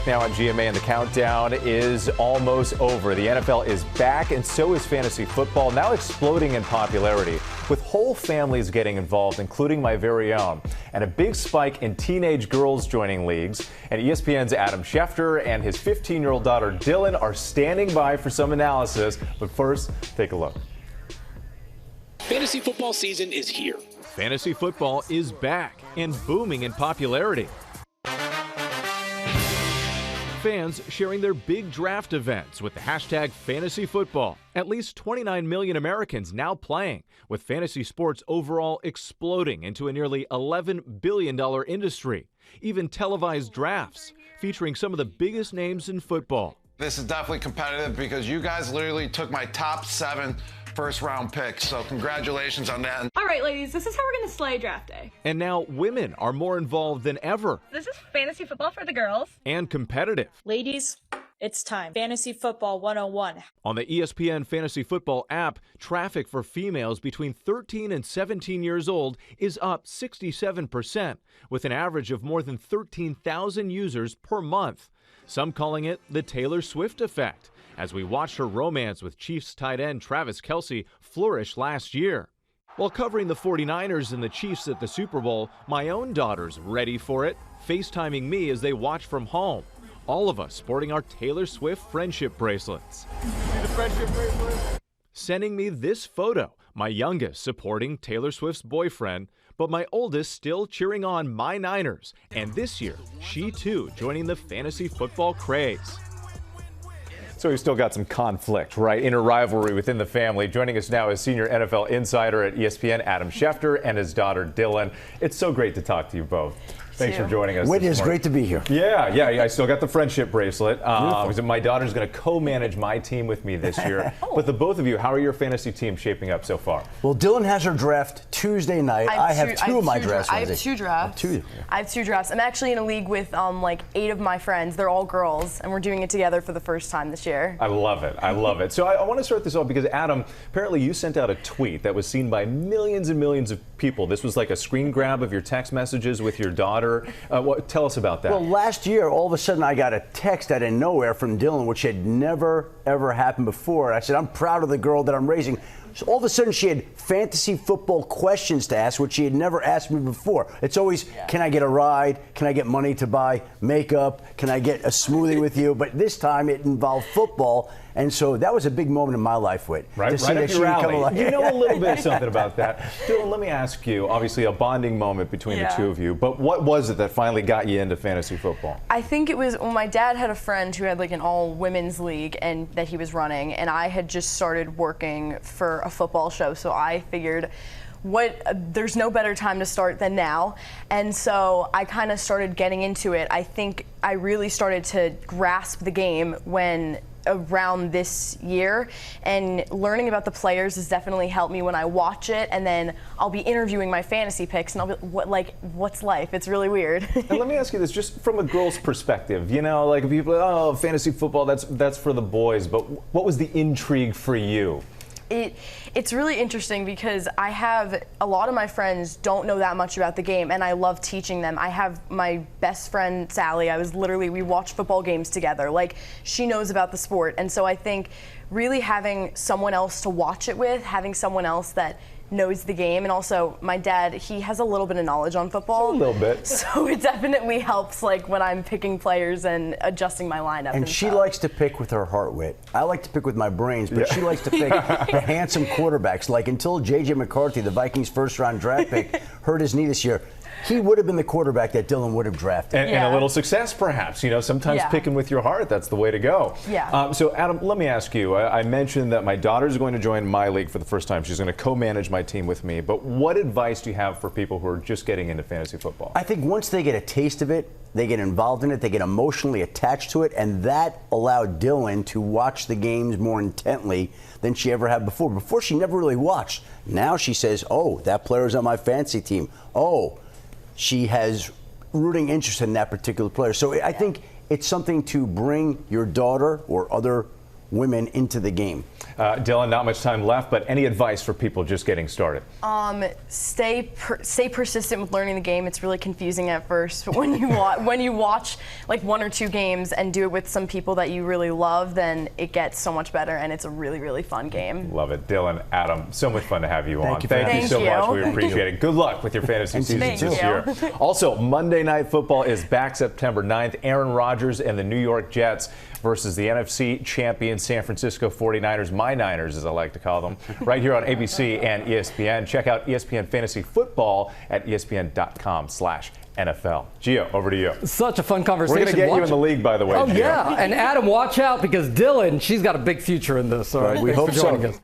Now on GMA, and the countdown is almost over. The NFL is back, and so is fantasy football, now exploding in popularity, with whole families getting involved, including my very own, and a big spike in teenage girls joining leagues. And ESPN's Adam Schefter and his 15-year-old daughter Dylan are standing by for some analysis. But first, take a look. Fantasy football season is here. Fantasy football is back and booming in popularity. Fans sharing their big draft events with the hashtag fantasy football. At least 29 million Americans now playing, with fantasy sports overall exploding into a nearly $11 billion industry. Even televised drafts featuring some of the biggest names in football. This is definitely competitive because you guys literally took my top 7 first-round picks, so congratulations on that. All right, ladies, this is how we're going to slay draft day. And now women are more involved than ever. This is fantasy football for the girls. And competitive. Ladies, it's time. Fantasy Football 101. On the ESPN Fantasy Football app, traffic for females between 13 and 17 years old is up 67%, with an average of more than 13,000 users per month. Some calling it the Taylor Swift effect, as we watched her romance with Chiefs tight end Travis Kelce flourish last year. While covering the 49ers and the Chiefs at the Super Bowl, my own daughter's ready for it, FaceTiming me as they watch from home. All of us sporting our Taylor Swift friendship bracelets. See the friendship bracelet? Sending me this photo, my youngest supporting Taylor Swift's boyfriend, but my oldest still cheering on my Niners. And this year, she too joining the fantasy football craze. So we've still got some conflict, right? Inner rivalry within the family. Joining us now is senior NFL insider at ESPN, Adam Schefter, and his daughter, Dylan. It's so great to talk to you both. Thanks for joining us. Whitney, it's great to be here. Yeah, I still got the friendship bracelet. My daughter's going to co-manage my team with me this year. But the both of you, how are your fantasy teams shaping up so far? Well, Dylan has her draft Tuesday night. I have two of my drafts. I have two drafts. I have two drafts. I'm actually in a league with like 8 of my friends. They're all girls, and we're doing it together for the first time this year. I love it. I love it. So I want to start this off because, Adam, apparently you sent out a tweet that was seen by millions and millions of people. This was like a screen grab of your text messages with your daughter. Tell us about that. Well, last year, all of a sudden, I got a text out of nowhere from Dylan, which had never, ever happened before. I said, I'm proud of the girl that I'm raising. So all of a sudden, she had fantasy football questions to ask, which she had never asked me before. It's always, can I get a ride? Can I get money to buy makeup? Can I get a smoothie with you? But this time, it involved football. And so that was a big moment in my life, Whit. Right up your alley. You know a little bit of something about that. Dylan, let me ask you, obviously a bonding moment between the two of you, but what was it that finally got you into fantasy football? I think it was when my dad had a friend who had like an all-women's league and that he was running, and I had just started working for a football show, so I figured there's no better time to start than now. And so I kind of started getting into it. I think I really started to grasp the game around this year, and learning about the players has definitely helped me when I watch it, and then I'll be interviewing my fantasy picks and I'll be what's life? It's really weird. And let me ask you this, just from a girl's perspective, you know, like people, oh, fantasy football, that's for the boys, but what was the intrigue for you? It's really interesting because I have a lot of my friends don't know that much about the game, and I love teaching them. I have my best friend Sally. We watch football games together. Like, she knows about the sport, and so I think really having someone else to watch it with, having someone else that knows the game, and also my dad, he has a little bit of knowledge on football. A little bit. So it definitely helps, like, when I'm picking players and adjusting my lineup. And she likes to pick with her heart, Whit. I like to pick with my brains, but she likes to pick the handsome quarterbacks. Like, until J.J. McCarthy, the Vikings' first-round draft pick, hurt his knee this year, he would have been the quarterback that Dylan would have drafted. And a little success, perhaps. You know, sometimes picking with your heart, that's the way to go. Yeah. So, Adam, let me ask you. I mentioned that my daughter's going to join my league for the first time. She's going to co-manage my team with me. But what advice do you have for people who are just getting into fantasy football? I think once they get a taste of it, they get involved in it, they get emotionally attached to it, and that allowed Dylan to watch the games more intently than she ever had before. Before, she never really watched. Now she says, oh, that player's on my fantasy team. Oh, she has rooting interest in that particular player. So I think it's something to bring your daughter or other women into the game. Dylan, not much time left, but any advice for people just getting started? Stay persistent with learning the game. It's really confusing at first, but when you watch like 1 or 2 games and do it with some people that you really love, then it gets so much better, and it's a really, really fun game. Love it. Dylan, Adam, so much fun to have you on. Thank you so much. We appreciate it. Good luck with your fantasy season Thank this you. year. Also, Monday Night Football is back September 9th. Aaron Rodgers and the New York Jets versus the NFC champion San Francisco 49ers, my Niners as I like to call them, right here on ABC and ESPN. Check out ESPN Fantasy Football at ESPN.com/NFL. Gio, over to you. Such a fun conversation. We're going to get you in the league, by the way. Oh, Gio. yeah. And Adam, watch out because Dylan, she's got a big future in this. All right. We hope so.